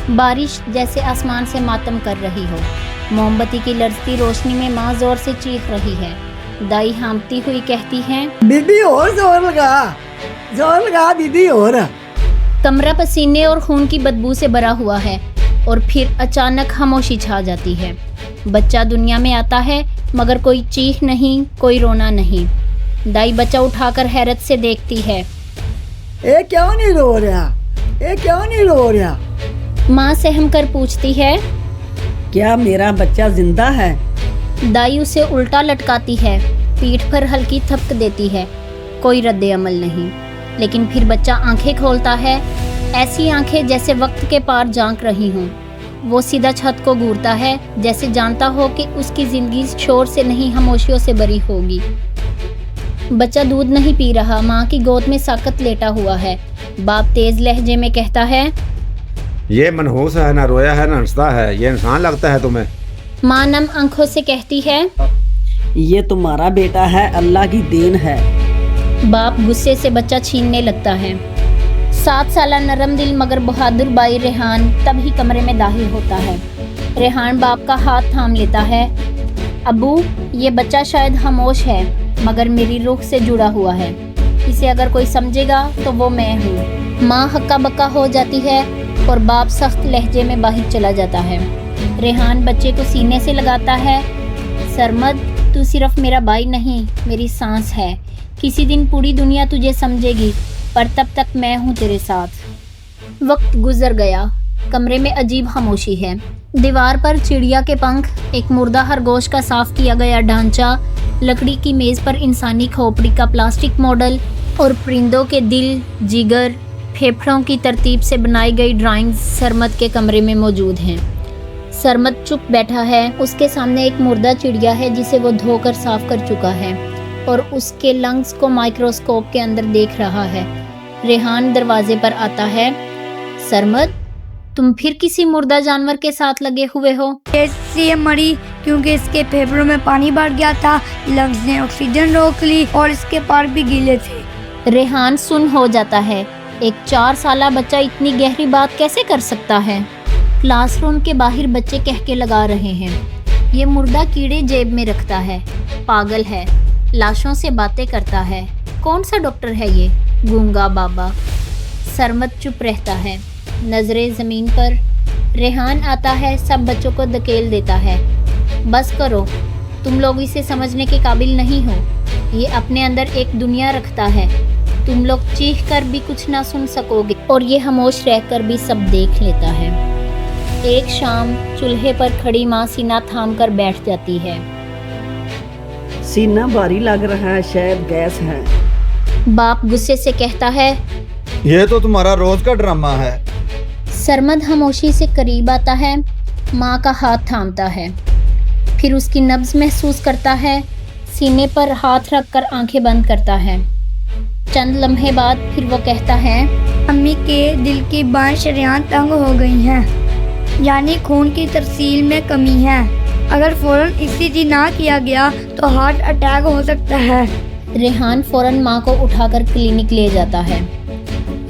بارش جیسے آسمان سے ماتم کر رہی ہو. موم بتی کی لرزتی روشنی میں ماں زور سے چیخ رہی ہے. دائی ہانپتی ہوئی کہتی ہے بی بی اور زور لگا بی بی اور. کمرہ پسینے اور خون کی بدبو سے بھرا ہوا ہے اور پھر اچانک خاموشی چھا جاتی ہے. بچہ دنیا میں آتا ہے مگر کوئی چیخ نہیں، کوئی رونا نہیں. دائی بچہ اٹھا کر حیرت سے دیکھتی ہے. اے کیوں نہیں رو رہا؟ ماں سہم کر پوچھتی ہے کیا میرا بچہ زندہ ہے؟ دائی اسے الٹا لٹکاتی ہے، پیٹھ پر ہلکی تھپک دیتی ہے. کوئی رد عمل نہیں. لیکن پھر بچہ آنکھیں کھولتا ہے، ایسی آنکھیں جیسے وقت کے پار جھانک رہی ہوں. وہ سیدھا چھت کو گھورتا ہے جیسے جانتا ہو کہ اس کی زندگی شور سے نہیں خاموشیوں سے بھری ہوگی. بچہ دودھ نہیں پی رہا، ماں کی گود میں ساکت لیٹا ہوا ہے. باپ تیز لہجے میں کہتا ہے یہ منحوس ہے، نہ رویا ہے نہ ہنستا ہے، یہ انسان لگتا ہے تمہیں؟ ماں نم آنکھوں سے کہتی ہے یہ تمہارا بیٹا ہے، اللہ کی دین ہے. باپ غصے سے بچہ چھیننے لگتا ہے. 7 سالہ نرم دل مگر بہادر بھائی ریحان تب ہی کمرے میں داخل ہوتا ہے. ریحان باپ کا ہاتھ تھام لیتا ہے. ابو، یہ بچہ شاید خاموش ہے مگر میری روح سے جڑا ہوا ہے. اسے اگر کوئی سمجھے گا تو وہ میں ہوں. ماں ہکا بکا ہو جاتی ہے اور باپ سخت لہجے میں باہر چلا جاتا ہے. ریحان بچے کو سینے سے لگاتا ہے. سرمد، تو صرف میرا بھائی نہیں، میری سانس ہے. کسی دن پوری دنیا تجھے سمجھے گی، پر تب تک میں ہوں تیرے ساتھ. وقت گزر گیا. کمرے میں عجیب خاموشی ہے. دیوار پر چڑیا کے پنکھ، ایک مردہ خرگوش کا صاف کیا گیا ڈھانچہ، لکڑی کی میز پر انسانی کھوپڑی کا پلاسٹک ماڈل اور پرندوں کے دل، جگر، پھیپھڑوں کی ترتیب سے بنائی گئی ڈرائنگز سرمد کے کمرے میں موجود ہیں. سرمد چپ بیٹھا ہے. اس کے سامنے ایک مردہ چڑیا ہے جسے وہ دھو کر صاف کر چکا ہے اور اس کے لنگز کو مائکروسکوپ کے اندر دیکھ رہا ہے. ریحان دروازے پر آتا ہے. سرمد، تم پھر کسی مردہ جانور کے ساتھ لگے ہوئے ہو؟ یہ مری کیونکہ اس کے پھیپھڑوں میں پانی بھر گیا تھا، لنگز نے آکسیجن روک لی اور اس کے پار بھی گیلے تھے. ریحان سن ہو جاتا ہے. ایک 4 سالہ بچہ اتنی گہری بات کیسے کر سکتا ہے؟ کلاس روم کے باہر بچے کہہ کے لگا رہے ہیں. یہ مردہ کیڑے جیب میں رکھتا ہے، پاگل ہے، لاشوں سے باتیں کرتا ہے. کون سا ڈاکٹر ہے یہ؟ گونگا بابا. سرمد چپ رہتا ہے، نظریں زمین پر. ریحان آتا ہے، سب بچوں کو دھکیل دیتا ہے. بس کرو، تم لوگ اسے سمجھنے کے قابل نہیں ہو. یہ اپنے اندر ایک دنیا رکھتا ہے. تم لوگ چیخ کر بھی کچھ نہ سن سکو گے اور یہ خاموش رہ کر بھی سب دیکھ لیتا ہے. ایک شام چولہے پر کھڑی ماں سینہ تھام کر بیٹھ جاتی ہے. سینہ بھاری لگ رہا ہے، شاید گیس ہے. باپ غصے سے کہتا ہے یہ تو تمہارا روز کا ڈرامہ ہے. سرمد خاموشی سے قریب آتا ہے، ماں کا ہاتھ تھامتا ہے، پھر اس کی نبض محسوس کرتا ہے، سینے پر ہاتھ رکھ کر آنکھیں بند کرتا ہے. چند لمحے بعد پھر وہ کہتا ہے امی کے دل کی بائیں شریان تنگ ہو گئی ہیں، یعنی خون کی ترسیل میں کمی ہے. اگر فوراً ECG نہ کیا گیا تو ہارٹ اٹیک ہو سکتا ہے. ریحان فوراً ماں کو اٹھا کر کلینک لے جاتا ہے.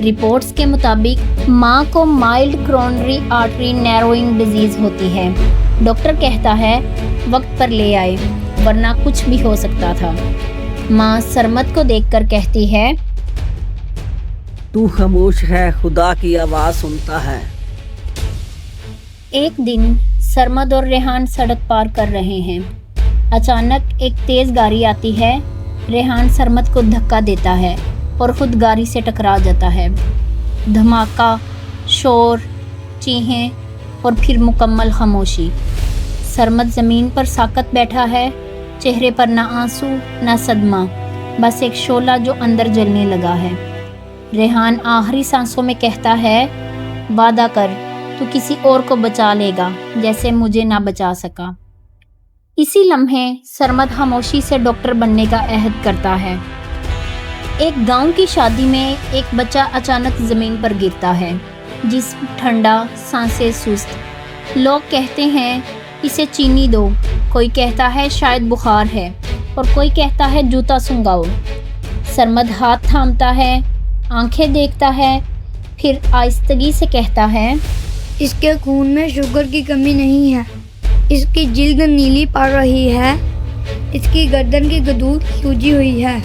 رپورٹس کے مطابق ماں کو mild coronary artery narrowing disease ہوتی ہے. ڈاکٹر کہتا ہے وقت پر لے آئے ورنہ کچھ بھی ہو سکتا تھا. ماں سرمد کو دیکھ کر کہتی ہے تو خاموش ہے، خدا کی آواز سنتا ہے. ایک دن سرمد اور ریحان سڑک پار کر رہے ہیں. اچانک ایک تیز گاڑی آتی ہے. ریحان سرمد کو دھکا دیتا ہے اور خود گاڑی سے ٹکرا جاتا ہے. دھماکہ، شور، چیخیں اور پھر مکمل خاموشی. سرمد زمین پر ساکت بیٹھا ہے، چہرے پر نہ آنسو نہ صدمہ، بس ایک شعلہ جو اندر جلنے لگا ہے. ریحان آخری سانسوں میں کہتا ہے وعدہ کر تو کسی اور کو بچا لے گا جیسے مجھے نہ بچا سکا. اسی لمحے سرمد خاموشی سے ڈاکٹر بننے کا عہد کرتا ہے. ایک گاؤں کی شادی میں ایک بچہ اچانک زمین پر گرتا ہے. جسم ٹھنڈا، سانسیں سست. لوگ کہتے ہیں اسے چینی دو، کوئی کہتا ہے شاید بخار ہے اور کوئی کہتا ہے جوتا سنگاؤ. سرمد ہاتھ تھامتا ہے، آنکھیں دیکھتا ہے، پھر آہستگی سے کہتا ہے اس کے خون میں شوگر کی کمی نہیں ہے، اس کی جلد نیلی پڑ رہی ہے، اس کی گردن کی گدور سوجی ہوئی ہے،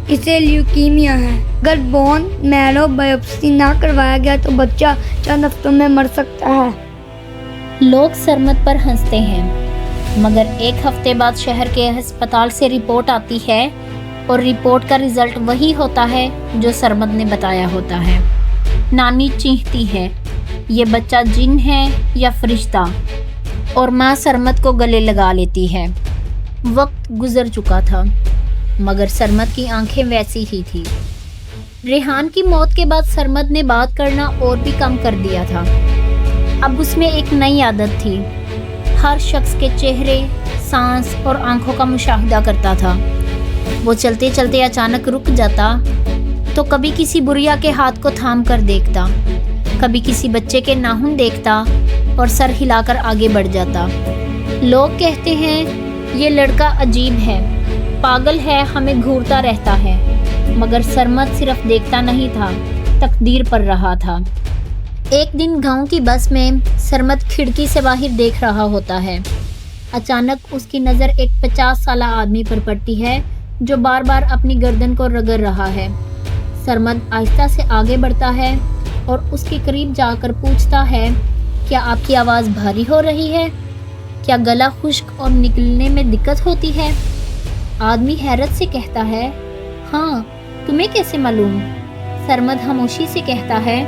اسے لیوکیمیا ہے۔ اگر بون میرو بائیوپسی نہ کروایا گیا تو بچہ چند ہفتوں میں مر سکتا ہے۔ لوگ سرمد پر ہنستے ہیں، مگر ایک ہفتے بعد شہر کے ہسپتال سے رپورٹ آتی ہے اور رپورٹ کا رزلٹ وہی ہوتا ہے جو سرمد نے بتایا ہوتا ہے۔ نانی چیختی ہے، یہ بچہ جن ہے یا فرشتہ، اور ماں سرمد کو گلے لگا لیتی ہے۔ وقت گزر چکا تھا، مگر سرمد کی آنکھیں ویسی ہی تھی۔ ریحان کی موت کے بعد سرمد نے بات کرنا اور بھی کم کر دیا تھا۔ اب اس میں ایک نئی عادت تھی، ہر شخص کے چہرے، سانس اور آنکھوں کا مشاہدہ کرتا تھا۔ وہ چلتے چلتے اچانک رک جاتا تو کبھی کسی بڑھیا کے ہاتھ کو تھام کر دیکھتا، کبھی کسی بچے کے ناخن دیکھتا اور سر ہلا کر آگے بڑھ جاتا۔ لوگ کہتے ہیں یہ لڑکا عجیب ہے، پاگل ہے، ہمیں گھورتا رہتا ہے، مگر سرمد صرف دیکھتا نہیں تھا، تقدیر پر رہا تھا۔ ایک دن گاؤں کی بس میں سرمد کھڑکی سے باہر دیکھ رہا ہوتا ہے۔ اچانک اس کی نظر ایک 50 سالہ آدمی پر پڑتی ہے جو بار بار اپنی گردن کو رگڑ رہا ہے۔ سرمد آہستہ سے آگے بڑھتا ہے اور اس کے قریب جا کر پوچھتا ہے، کیا آپ کی آواز بھاری ہو رہی ہے؟ کیا گلا خشک اور نکلنے میں دقت ہوتی ہے؟ آدمی حیرت سے کہتا ہے، ہاں، تمہیں کیسے معلوم؟ سرمد خاموشی سے کہتا ہے،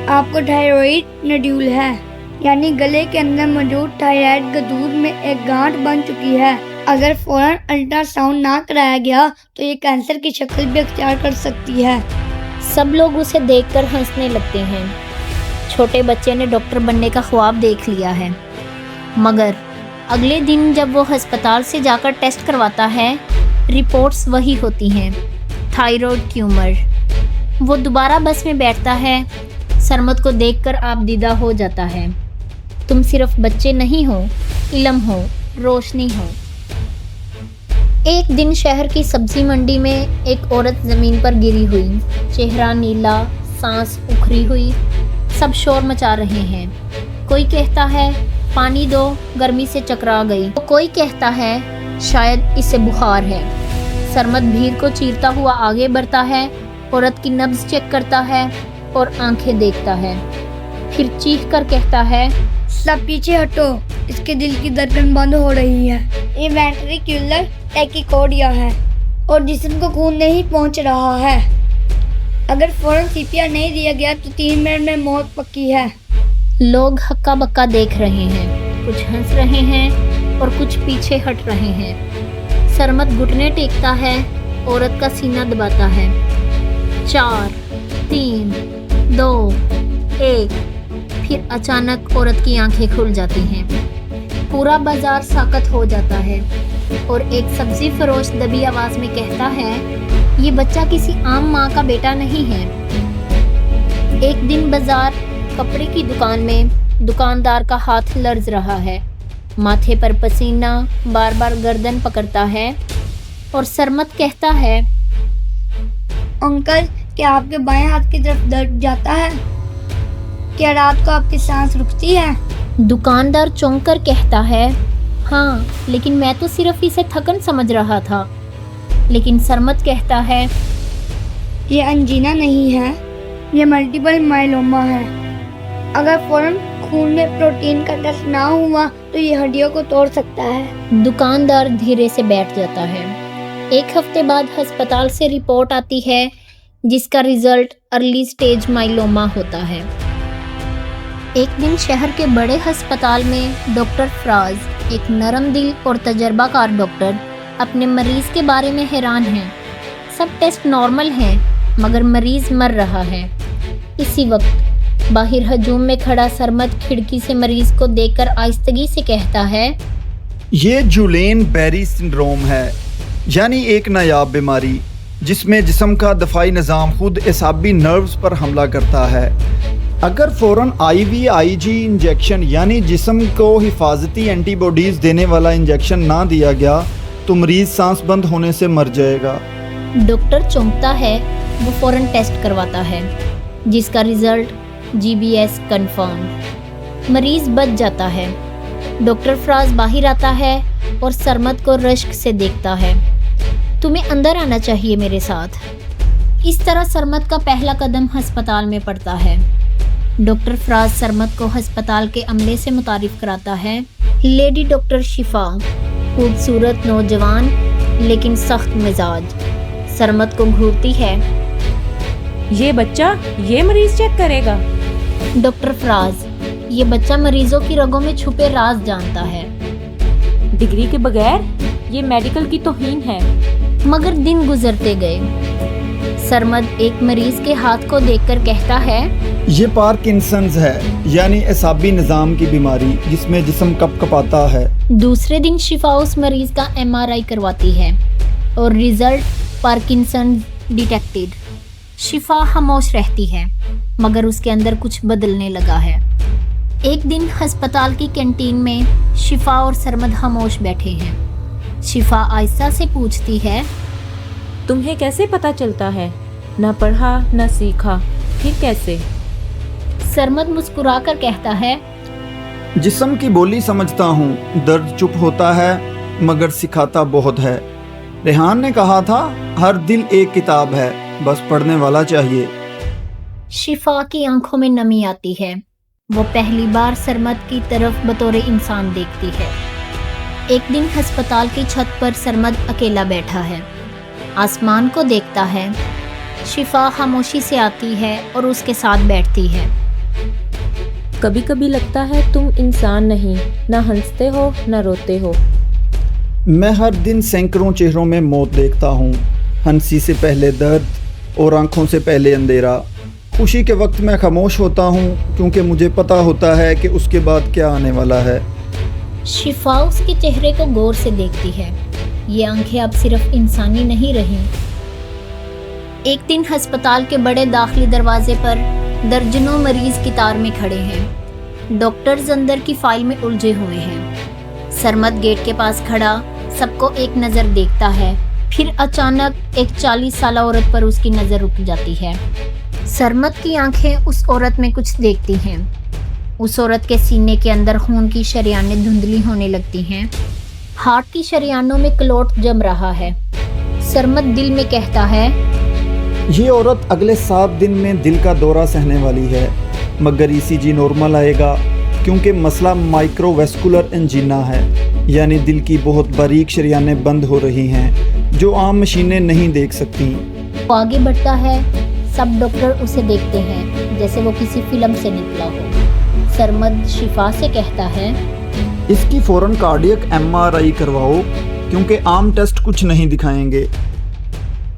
آپ کو تھائرائیڈ نڈیول ہے، یعنی گلے کے اندر موجود تھائرائیڈ گدور میں ایک گانٹھ بن چکی ہے۔ اگر فوراً الٹرا ساؤنڈ نہ کرایا گیا تو یہ کینسر کی شکل بھی اختیار کر سکتی ہے۔ سب لوگ اسے دیکھ کر ہنسنے لگتے ہیں۔ چھوٹے بچے نے ڈاکٹر بننے کا خواب دیکھ لیا ہے، مگر اگلے دن جب وہ ہسپتال سے جا کر ٹیسٹ کرواتا ہے، رپورٹس وہی ہوتی ہیں، تھائرائیڈ ٹیومر۔ وہ دوبارہ بس میں بیٹھتا ہے۔ سرمد کو دیکھ کر آپ دیدہ ہو جاتا ہے، تم صرف بچے نہیں ہو، علم ہو، روشنی ہو۔ ایک دن شہر کی سبزی منڈی میں ایک عورت زمین پر گری ہوئی، چہرہ نیلا، سانس اکھری ہوئی، سب شور مچا رہے ہیں۔ کوئی کہتا ہے پانی دو، گرمی سے چکرا گئی، تو کوئی کہتا ہے شاید اسے بخار ہے۔ سرمد بھیڑ کو چیرتا ہوا آگے بڑھتا ہے، عورت کی نبض چیک کرتا ہے اور آنکھیں دیکھتا ہے، پھر چیخ کر کہتا ہے، سب پیچھے ہٹو، اس کے دل کی دھڑکن بند ہو رہی ہے، یہ وینٹریکیولر ٹیکیکارڈیا ہے اور جسم کو خون نہیں پہنچ رہا ہے۔ اگر فوراً سی پی آر نہیں دیا گیا تو 3 منٹ میں موت پکی ہے۔ لوگ ہکا بکا دیکھ رہے ہیں، کچھ ہنس رہے ہیں اور کچھ پیچھے ہٹ رہے ہیں۔ سرمد گھٹنے ٹیکتا ہے، عورت کا سینہ دباتا ہے۔ 4 3 2 1، پھر اچانک عورت کی آنکھیں کھل جاتی ہیں۔ پورا بازار ساکت ہو جاتا ہے اور ایک سبزی فروش دبی آواز میں کہتا ہے، یہ بچہ کسی عام ماں کا بیٹا نہیں ہے۔ ایک دن بازار کپڑے کی دکان میں دکاندار کا ہاتھ لرز رہا ہے، ماتھے پر پسینہ بار بار گردن پکڑتا ہے اور سرمد کہتا ہے، انکل، کیا آپ کے بائیں ہاتھ کی طرف درد جاتا ہے؟ کیا رات کو آپ کی سانس رکتی ہے؟ دکاندار چونک کر کہتا ہے، ہاں، لیکن میں تو صرف اسے تھکن سمجھ رہا تھا۔ لیکن سرمد کہتا ہے، یہ انجینا نہیں ہے، یہ ملٹیپل مائلوما ہے۔ اگر فوراً خون میں پروٹین کا ٹیسٹ نہ ہوا تو یہ ہڈیوں کو توڑ سکتا ہے۔ دکاندار دھیرے سے بیٹھ جاتا ہے۔ ایک ہفتے بعد ہسپتال سے رپورٹ آتی ہے جس کا رزلٹ ارلی سٹیج مائلوما ہوتا ہے۔ ایک دن شہر کے بڑے ہسپتال میں ڈاکٹر فراز، ایک نرم دل اور تجربہ کار ڈاکٹر، اپنے مریض کے بارے میں حیران ہیں۔ سب ٹیسٹ نارمل ہیں، مگر مریض مر رہا ہے۔ اسی وقت باہر ہجوم میں کھڑا سرمد کھڑکی سے مریض کو دیکھ کر آہستگی سے کہتا ہے، یہ جولین بیری سنڈروم ہے، یعنی ایک نایاب بیماری جس میں جسم کا دفاعی نظام خود اعصابی نروز پر حملہ کرتا ہے۔ اگر فوراً IVIG انجیکشن یعنی جسم کو حفاظتی اینٹی باڈیز دینے والا انجیکشن نہ دیا گیا تو مریض سانس بند ہونے سے مر جائے گا۔ ڈاکٹر چونکتا ہے، وہ فوراً ٹیسٹ کرواتا ہے جس کا رزلٹ GBS کنفرم۔ मरीज बच जाता है। डॉक्टर फराज बाहर आता है और सरमद को रश्क से देखता है। तुम्हें अंदर आना चाहिए मेरे साथ। इस तरह सरमद का पहला कदम अस्पताल में पड़ता है। डॉक्टर फराज सरमद को अस्पताल के अमले से मुतारिफ कराता है। लेडी डॉक्टर शिफा, खूबसूरत नौजवान लेकिन सख्त मिजाज, सरमद को घूरती है। ये बच्चा ये मरीज चेक करेगा। डॉक्टर फराज, ये बच्चा मरीजों की रगों में छुपे राज जानता है। डिग्री के बगैर ये मेडिकल की तौहीन है। मगर दिन गुजरते गए। सरमद एक मरीज के हाथ को देखकर कहता है, ये पार्किंसंस है, यानी एसाबी निज़ाम की बीमारी जिसमें जिस्म कपकपाता है। दूसरे दिन शिफा उस मरीज का MRI करवाती है और रिजल्ट पार्किंसन डिटेक्टेड। शिफा खामोश रहती है मगर उसके अंदर कुछ बदलने लगा है। एक दिन अस्पताल की कैंटीन में शिफा और सरमद खामोश बैठे हैं। शिफा आयशा से पूछती है, तुम्हें कैसे पता चलता है? ना पढ़ा ना सीखा, फिर कैसे? सरमद मुस्कुराकर कहता है, जिस्म की बोली समझता हूँ, दर्द चुप होता है मगर सिखाता बहुत है। रेहान ने कहा था, हर दिल एक किताब है, बस पढ़ने वाला चाहिए। शिफा की आंखों में नमी आती है। वो पहली बार सरमद की तरफ बतौर इंसान देखती है। एक दिन अस्पताल की छत पर सरमद अकेला बैठा है, आसमान को देखता है। शिफा खामोशी से आती है और उसके साथ बैठती है। कभी कभी लगता है तुम इंसान नहीं, ना हंसते हो ना रोते हो। मैं हर दिन सैकड़ों चेहरों में मौत देखता हूँ, हंसी से पहले दर्द और आंखों से पहले अंधेरा। खुशी के वक्त मैं खामोश होता हूँ क्योंकि मुझे पता होता है कि उसके बाद क्या आने वाला है। शिफा उसके चेहरे को गौर से देखती है। ये आंखें अब सिर्फ इंसानी नहीं रही। एक दिन अस्पताल के बड़े दाखिली दरवाजे पर दर्जनों मरीज कतार में खड़े हैं। डॉक्टर्स अंदर की फाइल में उलझे हुए हैं। सरमद गेट के पास खड़ा सबको एक नज़र देखता है। फिर अचानक एक 40 साल औरत पर उसकी नज़र रुक जाती है। सरमद की आंखें उस औरत में कुछ देखती हैं। उस औरत के सीने के अंदर खून की शरियानें धुंधली होने लगती हैं। हार्ट की शरियानों में क्लोट जम रहा है। सरमद दिल में कहता है, ये औरत अगले 7 दिन में दिल का दौरा सहने वाली है, मगर ECG नॉर्मल आएगा क्योंकि मसला माइक्रोवेस्कुलर एंजीना है, यानी दिल की बहुत बारीक शरियानें बंद हो रही हैं जो आम मशीनें नहीं देख सकती। वो आगे बढ़ता है। सब डॉक्टर उसे देखते हैं जैसे वो किसी फिल्म से निकला हो। सरमद शिफा से कहता है, इसकी फ़ौरन कार्डियक MRI करवाओ क्योंकि आम टेस्ट कुछ नहीं दिखाएंगे।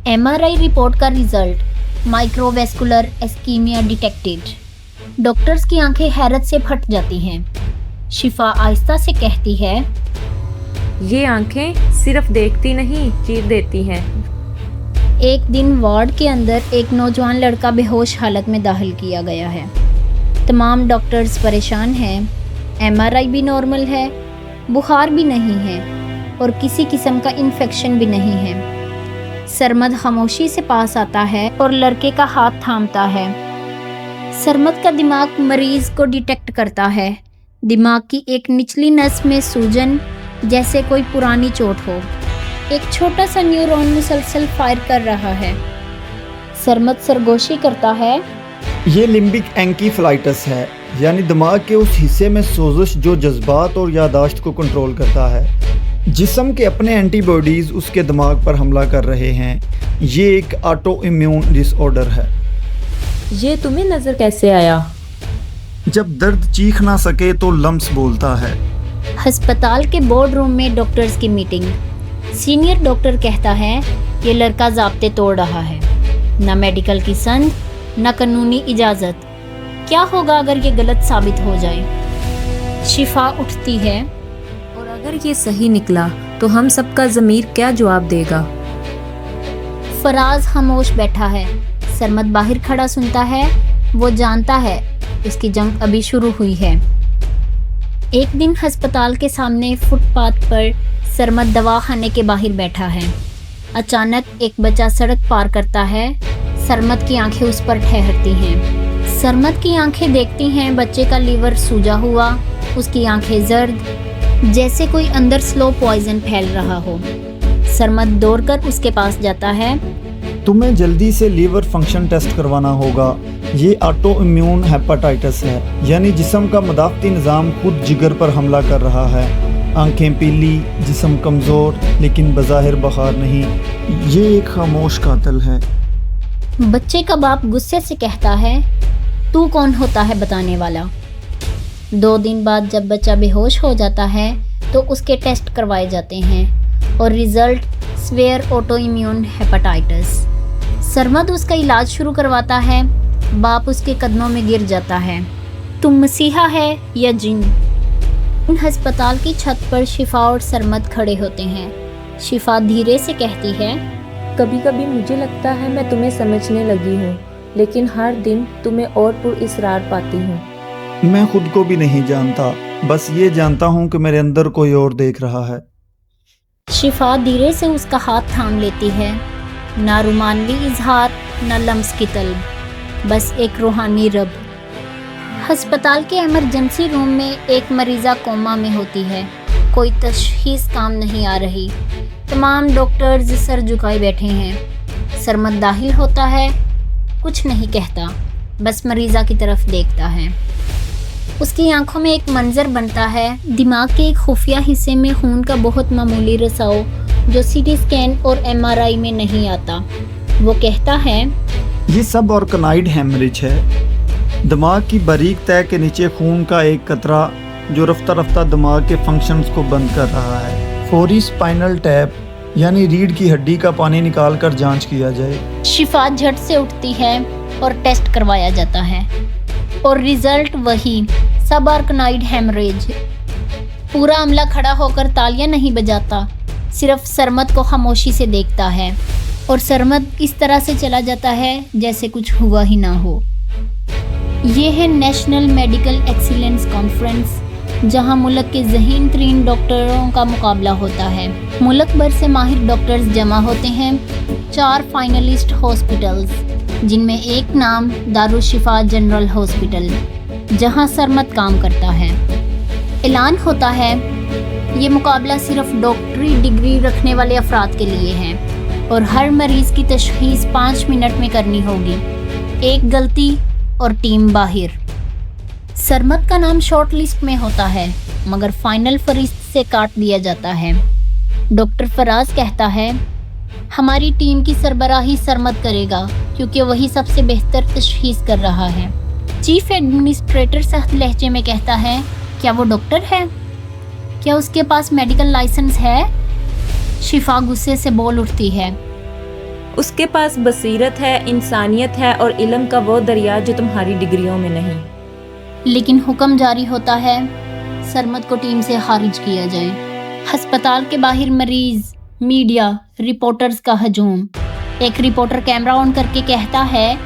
MRI रिपोर्ट का रिजल्ट माइक्रोवेस्कुलर एस्कीमिया डिटेक्टेड। डॉक्टर्स की आंखें हैरत से फट जाती हैं। शिफा आहिस्ता से कहती है, ये आंखें सिर्फ देखती नहीं, चीर देती हैं। एक दिन वार्ड के अंदर एक नौजवान लड़का बेहोश हालत में दाखिल किया गया है। तमाम डॉक्टर्स परेशान हैं। MRI भी नॉर्मल है, बुखार भी नहीं है और किसी किस्म का इन्फेक्शन भी नहीं है। सरमद खामोशी से पास आता है और लड़के का हाथ थामता है। सरमद का दिमाग मरीज को डिटेक्ट करता है। दिमाग की एक निचली नस में सूजन, जैसे कोई पुरानी चोट हो। एक छोटा सा न्यूरॉन मुसलसल फायर कर रहा है। सरमद सरगोशी करता है, ये लिम्बिक एंकीफ्लाइटिस है, यानी दिमाग के उस हिस्से में सोजिश जो जज्बात और यादाश्त को कंट्रोल करता है। जिस्म के अपने एंटीबॉडीज़ उसके दिमाग पर हमला कर रहे हैं। ये एक ऑटो इम्यून डिसऑर्डर है। ये तुम्हें नज़र कैसे आया? जब दर्द चीख ना सके तो लम्स बोलता है। अस्पताल के बोर्ड रूम में डॉक्टर्स की मीटिंग। सीनियर डॉक्टर कहता है, ये लड़का ज़ाब्ते तोड़ रहा है। ना मेडिकल की संद, ना कानूनी इजाज़त। क्या होगा अगर ये गलत साबित हो जाए? शिफा उठती है, और अगर ये सही निकला तो हम सबका ज़मीर क्या जवाब देगा? फराज खामोश बैठा है। सरमद बाहर खड़ा सुनता है। वो जानता है उसकी जंग अभी शुरू हुई है। एक दिन अस्पताल के सामने फुटपाथ पर सरमद दवाखाने के बाहर बैठा है। अचानक एक बच्चा सड़क पार करता है। सरमद की आंखें उस पर ठहरती हैं। सरमद की आंखें देखती हैं बच्चे का लीवर सूजा हुआ, उसकी आंखें जर्द, जैसे कोई अंदर स्लो पॉइजन फैल रहा हो। सरमद दौड़कर उसके पास जाता है। तुम्हें जल्दी से लीवर फंक्शन टेस्ट करवाना होगा। ये ऑटो इम्यून हेपेटाइटिस है, यानी जिस्म का मदाफ़ती निज़ाम खुद जिगर पर हमला कर रहा है। आंखें पीली, जिस्म कमज़ोर, लेकिन बज़ाहिर बुखार नहीं। ये एक खामोश कातिल है। बच्चे का बाप गुस्से से कहता है, तू कौन होता है बताने वाला? 2 दिन बाद जब बच्चा बेहोश हो जाता है तो उसके टेस्ट करवाए जाते हैं और result severe auto immune hepatitis. Sarmad उसका इलाज शुरू करवाता है। बाप उसके कदमों में गिर जाता है। तुम मसीहा है या जिन? अस्पताल की छत पर शिफा और सरमद खड़े होते हैं। शिफा धीरे से कहती है, कभी कभी मुझे लगता है मैं तुम्हें समझने लगी हूँ, लेकिन हर दिन तुम्हें और पुरइसरार पाती हूँ। मैं खुद को भी नहीं जानता, बस ये जानता हूँ कि मेरे अंदर कोई और देख रहा है। शिफा धीरे से उसका हाथ थाम लेती है। ना रुमानवी इजहार, ना लम्स की तलब, बस एक रूहानी रब। अस्पताल के इमरजेंसी रूम में एक मरीज़ा कोमा में होती है। कोई तशखीस काम नहीं आ रही। तमाम डॉक्टर्स सर झुकाए बैठे हैं। सरमद दाखिल होता है, कुछ नहीं कहता, बस मरीज़ा की तरफ देखता है। उसकी आंखों में एक मंजर बनता है। दिमाग के एक खुफिया हिस्से में खून का बहुत मामूली रिसाव जो सीटी स्कैन और एमआरआई में नहीं आता। वो कहता है, ये सब ऑर्गेनाइड हेमरेज है। दिमाग की बारीक तह के नीचे खून का एक कतरा जो रफ्ता रफ्ता दिमाग के फंक्शंस को बंद कर रहा है। फौरी स्पाइनल टैप यानी रीढ़ की हड्डी का पानी निकाल कर जांच किया जाए। शिफा झट से उठती है और टेस्ट करवाया जाता है और रिजल्ट वही, सब ऑर्गेनाइड हेमरेज। पूरा अमला खड़ा होकर तालियां नहीं बजाता, सिर्फ सरमद को खामोशी से देखता है और सरमद इस तरह से चला जाता है जैसे कुछ हुआ ही ना हो। ये है नेशनल मेडिकल एक्सीलेंस कॉन्फ्रेंस, जहां मुल्क के ज़हीन तरीन डॉक्टरों का मुकाबला होता है। मुल्क भर से माहिर डॉक्टर्स जमा होते हैं। 4 फाइनलिस्ट हॉस्पिटल्स, जिनमें एक नाम दारुशिफा जनरल हॉस्पिटल, जहां सरमद काम करता है। ऐलान होता है, ये मुकाबला सिर्फ डॉक्टरी डिग्री रखने वाले अफराद के लिए है और हर मरीज़ की तशख़ीस 5 मिनट में करनी होगी। एक गलती और टीम बाहर। सरमद का नाम शॉर्ट लिस्ट में होता है, मगर फाइनल फरिश्त से काट दिया जाता है। डॉक्टर फराज कहता है, हमारी टीम की सरबराही सरमद करेगा क्योंकि वही सबसे बेहतर तशख़ीस कर रहा है। चीफ एडमिनिस्ट्रेटर सख्त लहजे में कहता है, क्या वो डॉक्टर है? क्या उसके पास मेडिकल लाइसेंस है? शिफा गुस्से से बोल उठती है, उसके पास बसीरत है, इंसानियत है और इल्म का वो दरिया जो तुम्हारी डिग्रियों में नहीं। लेकिन हुक्म जारी होता है, सरमद को टीम से खारिज किया जाए। अस्पताल के बाहर मरीज, मीडिया, रिपोर्टर्स का हजूम। एक रिपोर्टर कैमरा ऑन करके कहता है,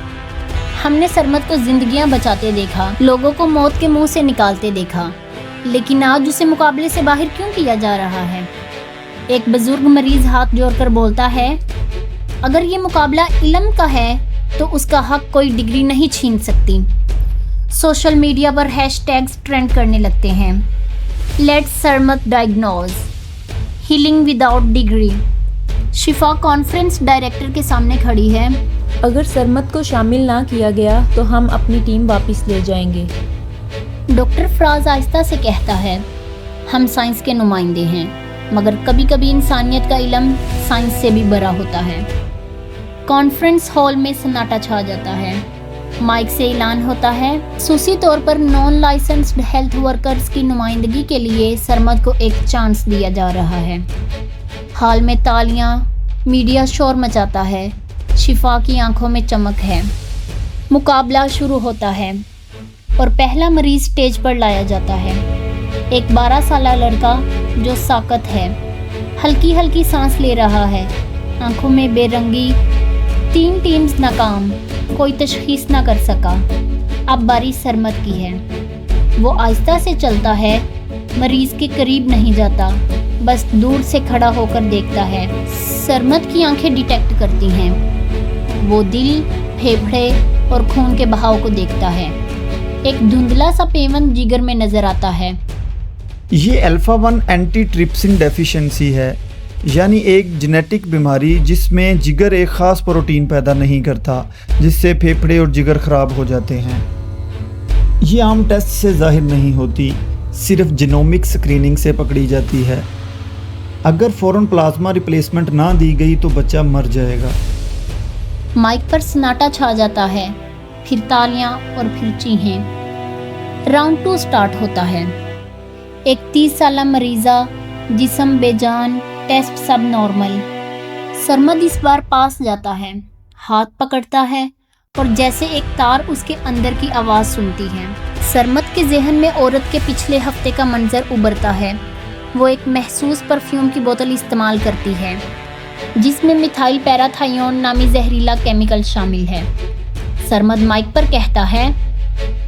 हमने सरमद को जिंदगियां बचाते देखा, लोगों को मौत के मुंह से निकालते देखा, लेकिन आज उसे मुकाबले से बाहर क्यों किया जा रहा है? एक बुजुर्ग मरीज हाथ जोड़कर बोलता है, अगर ये मुकाबला इल्म का है तो उसका हक कोई डिग्री नहीं छीन सकती। सोशल मीडिया पर हैशटैग्स ट्रेंड करने लगते हैं। Let's Sarmad diagnose, healing without degree. Shifa conference director के सामने खड़ी है। अगर सरमद को शामिल ना किया गया तो हम अपनी टीम वापस ले जाएंगे। डॉक्टर फराज आहिस्ता से कहता है, हम साइंस के नुमाइंदे हैं, मगर कभी कभी इंसानियत का इल्म साइंस से भी बड़ा होता है। कॉन्फ्रेंस हॉल में सन्नाटा छा जाता है। माइक से ऐलान होता है, खसूसी तौर पर नॉन लाइसेंस्ड हेल्थ वर्कर्स की नुमाइंदगी के लिए सरमद को एक चांस दिया जा रहा है। हाल में तालियां, मीडिया शोर मचाता है। शिफा की आंखों में चमक है। मुकाबला शुरू होता है और पहला मरीज स्टेज पर लाया जाता है। एक 12 साल लड़का जो साकत है, हल्की हल्की सांस ले रहा है, आंखों में बेरंगी। 3 टीम्स नाकाम, कोई तशखीस ना कर सका। अब बारी सरमद की है। वो आहिस्ता से चलता है, मरीज के करीब नहीं जाता, बस दूर से खड़ा होकर देखता है। सरमद की आंखें डिटेक्ट करती हैं। वो दिल, फेफड़े और खून के बहाव को देखता है। एक धुंधला सा पेवन जिगर में नजर आता है। ये अल्फा-1 एंटीट्रिप्सिन डेफिशिएंसी है, यानी एक जेनेटिक बीमारी जिसमें जिगर एक ख़ास प्रोटीन पैदा नहीं करता, जिससे फेफड़े और जिगर ख़राब हो जाते हैं। ये आम टेस्ट से ज़ाहिर नहीं होती, सिर्फ जीनोमिक स्क्रीनिंग से पकड़ी जाती है। अगर फ़ौरन प्लाज्मा रिप्लेसमेंट ना दी गई तो बच्चा मर जाएगा। माइक पर सन्नाटा छा जाता है, फिर तालियां और फिर चीखें। राउंड 2 स्टार्ट होता है। एक 30 साला मरीज़ा, जिस्म बेजान, टेस्ट सब नॉर्मल। सरमद इस बार पास जाता है, हाथ पकड़ता है और जैसे एक तार उसके अंदर की आवाज़ सुनती है। सरमद के जहन में औरत के पिछले हफ्ते का मंजर उभरता है। वो एक महसूस परफ्यूम की बोतल इस्तेमाल करती है जिसमें मिथाइल पैराथायोन नामी जहरीला केमिकल शामिल है। सरमद माइक पर कहता है,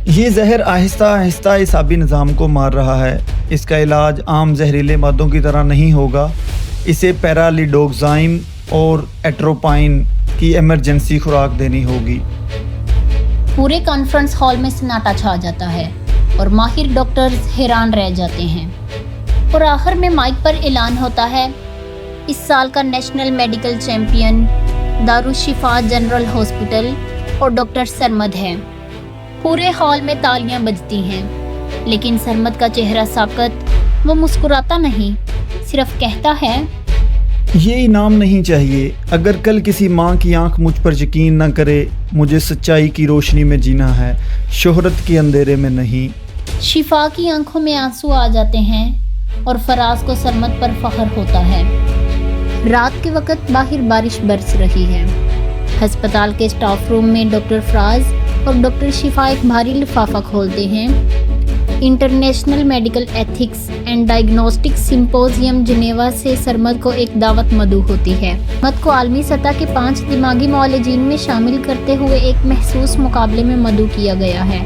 ये जहर आहिस्ता आहिस्ता इसाबी निज़ाम को मार रहा है। इसका इलाज आम जहरीले मादों की तरह नहीं होगा। इसे पैरालिडोक्साइन और एट्रोपाइन की इमरजेंसी खुराक देनी होगी। पूरे कॉन्फ्रेंस हॉल में सन्नाटा छा जाता है और माहिर डॉक्टर्स हैरान रह जाते हैं। और आखिर में माइक पर ऐलान होता है, इस साल का national medical champion Darushifa general hospital और डॉक्टर सरमद है। पूरे हॉल में तालियां बजती हैं, लेकिन सरमद का चेहरा साकत, वो मुस्कुराता नहीं, सिर्फ कहता है, ये इनाम नहीं चाहिए। अगर कल किसी माँ की आंख मुझ पर यकीन न करे, मुझे सच्चाई की रोशनी में जीना है, शोहरत के अंधेरे में नहीं। शिफा की आंखों में आंसू आ जाते हैं और फराज को सरमद पर फख्र होता है। रात के वक्त बाहर बारिश बरस रही है। अस्पताल के स्टाफ रूम में डॉक्टर फराज और डॉक्टर शिफा एक भारी लिफाफा खोलते हैं। International medical ethics and diagnostic symposium Geneva से सरमद को एक दावत मदऊ होती है। सरमद को आलमी सतह के 5 दिमागी मौलजीन में शामिल करते हुए एक महसूस मुकाबले में मदऊ किया गया है,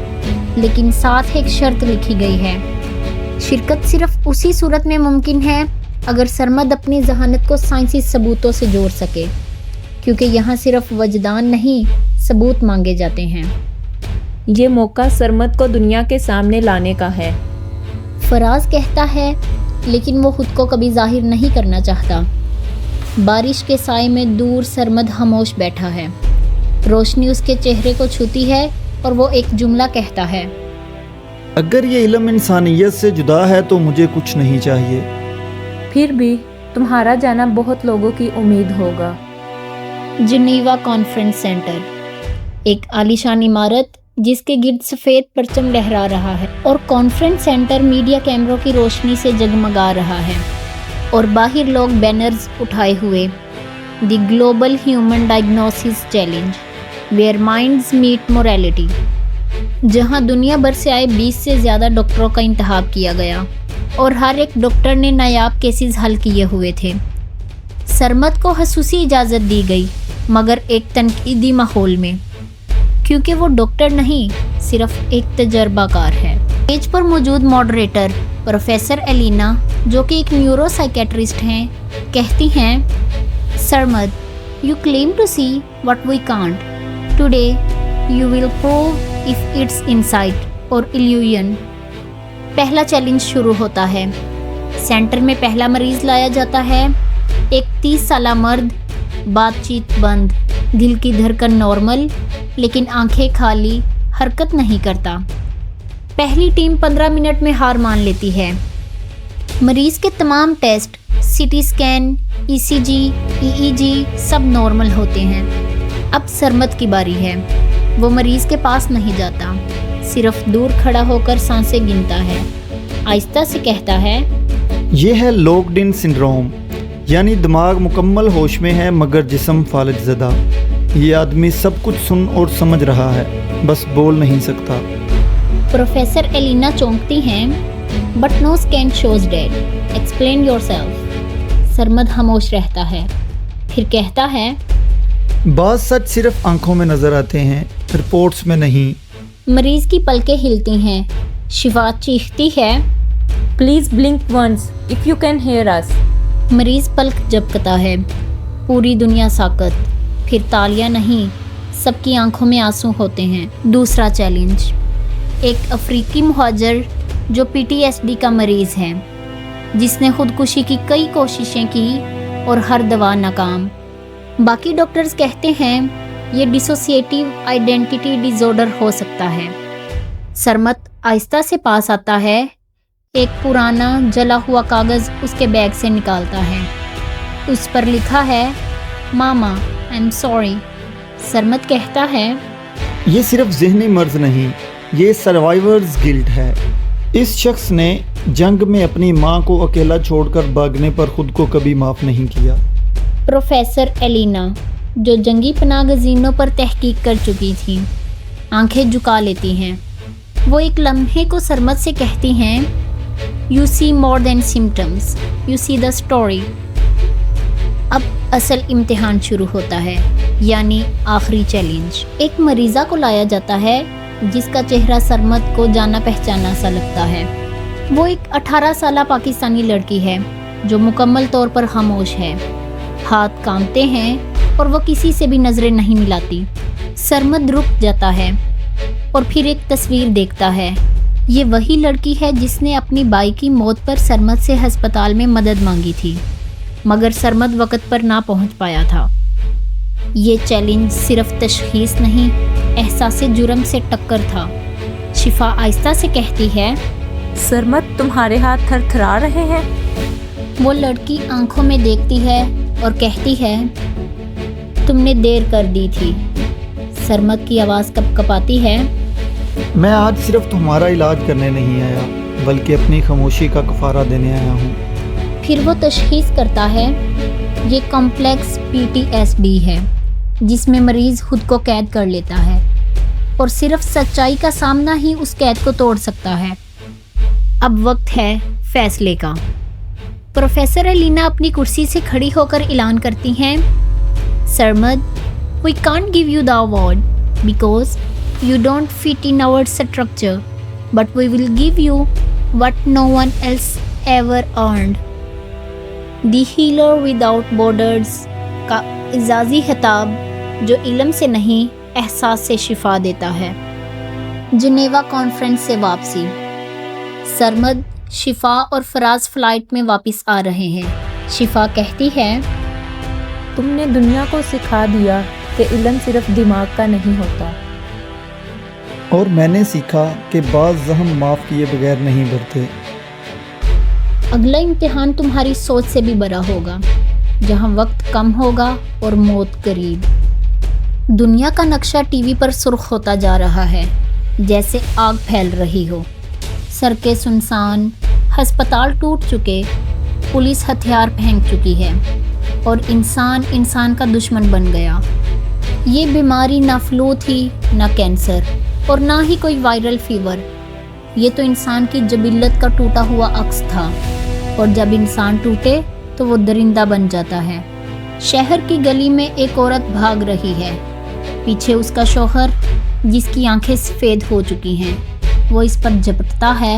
लेकिन साथ एक शर्त लिखी गई है। शिरकत सिर्फ उसी सूरत में मुमकिन है अगर सरमद अपनी जहानत को साइंसी सबूतों से जोड़ सके, क्योंकि यहाँ सिर्फ वजदान नहीं, सबूत मांगे जाते हैं। ये मौका सरमद को दुनिया के सामने लाने का है, फराज कहता है, लेकिन वो खुद को कभी जाहिर नहीं करना चाहता। बारिश के साए में दूर सरमद खामोश बैठा है। रोशनी उसके चेहरे को छूती है और वो एक जुमला कहता है, अगर ये इल्म इंसानियत से जुदा है तो मुझे कुछ नहीं चाहिए। फिर भी तुम्हारा जाना बहुत लोगों की उम्मीद होगा। जिनेवा कॉन्फ्रेंस सेंटर, एक आलीशान इमारत जिसके गिर्द सफ़ेद परचम लहरा रहा है और कॉन्फ्रेंस सेंटर मीडिया कैमरों की रोशनी से जगमगा रहा है और बाहर लोग बैनर्स उठाए हुए, the global human diagnosis challenge where minds meet morality, जहां दुनिया भर से आए 20 से ज़्यादा डॉक्टरों का इंतखाब किया गया और हर एक डॉक्टर ने नायाब केसेस हल किए हुए थे। सरमद को खसूसी इजाज़त दी गई, मगर एक तनकीदी माहौल में, क्योंकि वो डॉक्टर नहीं, सिर्फ एक तजर्बाकार है। स्टेज पर मौजूद मॉडरेटर प्रोफेसर एलिना, जो कि एक न्यूरो साइकेट्रिस्ट हैं, कहती हैं, Sarmad, you claim to see what we can't. Today you will prove if it's insight or illusion. पहला चैलेंज शुरू होता है। सेंटर में पहला मरीज लाया जाता है, एक 30 साला मर्द, बातचीत बंद, दिल की धड़कन नॉर्मल, लेकिन आंखें खाली, हरकत नहीं करता। पहली टीम 15 मिनट में हार मान लेती है। मरीज के तमाम test, CT scan, ECG, EEG सब नॉर्मल होते हैं। अब सरमद की बारी है। वो मरीज के पास नहीं जाता, सिर्फ दूर खड़ा होकर सांसें गिनता है। आहिस्ता से कहता है, ये है लॉक्ड इन सिंड्रोम, यानी दिमाग मुकम्मल होश में है मगर जिस्म फालज ज़दा। ये आदमी सब कुछ सुन और समझ रहा है, बस बोल नहीं सकता। प्रोफेसर एलिना चौंकती हैं, but no scan shows dead, explain yourself. Sarmad खामोश रहता है, फिर कहता है, बात सच सिर्फ आंखों में नजर आते हैं, रिपोर्ट्स में नहीं। मरीज की पलकें हिलती हैं। शिफा चीखती है, please blink once if you can hear us. मरीज पलक झपकता है। पूरी दुनिया साकत, फिर तालियां नहीं, سب کی آنکھوں میں آنسو ہوتے ہیں۔ دوسرا چیلنج، ایک افریقی مہاجر جو PTSD کا مریض ہے، جس نے خودکشی کی کئی کوششیں کی اور ہر دوا ناکام۔ باقی ڈاکٹرز کہتے ہیں یہ ڈسوسیٹیو آئیڈینٹی ڈیزارڈر ہو سکتا ہے۔ سرمد آہستہ سے پاس آتا ہے، ایک پرانا جلا ہوا کاغذ اس کے بیگ سے نکالتا ہے۔ اس پر لکھا ہے ماما آئی ایم سوری۔ سرمد کہتا ہے یہ صرف ذہنی مرض نہیں، یہ سروائیورز گلٹ ہے۔ اس شخص نے جنگ میں اپنی ماں کو اکیلا چھوڑ کر بھاگنے پر خود کو کبھی معاف نہیں کیا۔ پروفیسر ایلینا جو جنگی پناہ گزینوں پر تحقیق کر چکی تھی، آنکھیں جھکا لیتی ہیں۔ وہ ایک لمحے کو سرمد سے کہتی ہیں you see more than symptoms, you see the story. اب اصل امتحان شروع ہوتا ہے، یعنی آخری چیلنج۔ ایک مریضہ کو لایا جاتا ہے جس کا چہرہ سرمد کو جانا پہچانا سا لگتا ہے۔ وہ ایک 18 سالہ پاکستانی لڑکی ہے جو مکمل طور پر خاموش ہے۔ ہاتھ کانپتے ہیں اور وہ کسی سے بھی نظریں نہیں ملاتی۔ سرمد رک جاتا ہے اور پھر ایک تصویر دیکھتا ہے۔ یہ وہی لڑکی ہے جس نے اپنی بائی کی موت پر سرمد سے ہسپتال میں مدد مانگی تھی، مگر سرمد وقت پر نہ پہنچ پایا تھا۔ یہ چیلنج صرف تشخیص نہیں، احساس جرم سے ٹکر تھا۔ شفا آہستہ سے کہتی ہے سرمد تمہارے ہاتھ تھر تھرا رہے ہیں۔ وہ لڑکی آنکھوں میں دیکھتی ہے اور کہتی ہے تم نے دیر کر دی تھی۔ سرمد کی آواز کپ کپاتی ہے میں آج صرف تمہارا علاج کرنے نہیں آیا، بلکہ اپنی خاموشی کا کفارہ دینے آیا ہوں۔ پھر وہ تشخیص کرتا ہے یہ کمپلیکس PTSD ہے، جس میں مریض خود کو قید کر لیتا ہے اور صرف سچائی کا سامنا ہی اس قید کو توڑ سکتا ہے۔ اب وقت ہے فیصلے کا۔ پروفیسر ایلینا اپنی کرسی سے کھڑی ہو کر اعلان کرتی ہیں Sarmad we can't give you the award because you don't fit in our structure, but we will give you what no one else ever earned. The Healer Without Borders کا اعزازی خطاب جو علم سے نہیں احساس سے شفا دیتا ہے۔ جنیوا کانفرنس سے واپسی۔ سرمد، شفا اور فراز فلائٹ میں واپس آ رہے ہیں۔ شفا کہتی ہے تم نے دنیا کو سکھا دیا کہ علم صرف دماغ کا نہیں ہوتا۔ اور میں نے سیکھا کہ بعض زخم معاف کیے بغیر نہیں بھرتے۔ اگلا امتحان تمہاری سوچ سے بھی بڑا ہوگا، جہاں وقت کم ہوگا اور موت قریب۔ دنیا کا نقشہ ٹی وی پر سرخ ہوتا جا رہا ہے، جیسے آگ پھیل رہی ہو۔ سڑکیں سنسان، ہسپتال ٹوٹ چکے، پولیس ہتھیار پھینک چکی ہے اور انسان کا دشمن بن گیا۔ یہ بیماری نہ فلو تھی، نہ کینسر اور نہ ہی کوئی وائرل فیور۔ یہ تو انسان کی جبلت کا ٹوٹا ہوا عکس تھا، اور جب انسان ٹوٹے تو وہ درندہ بن جاتا ہے۔ شہر کی گلی میں ایک عورت بھاگ رہی ہے، پیچھے اس کا شوہر جس کی آنکھیں سفید ہو چکی ہیں۔ وہ اس پر جھپٹتا ہے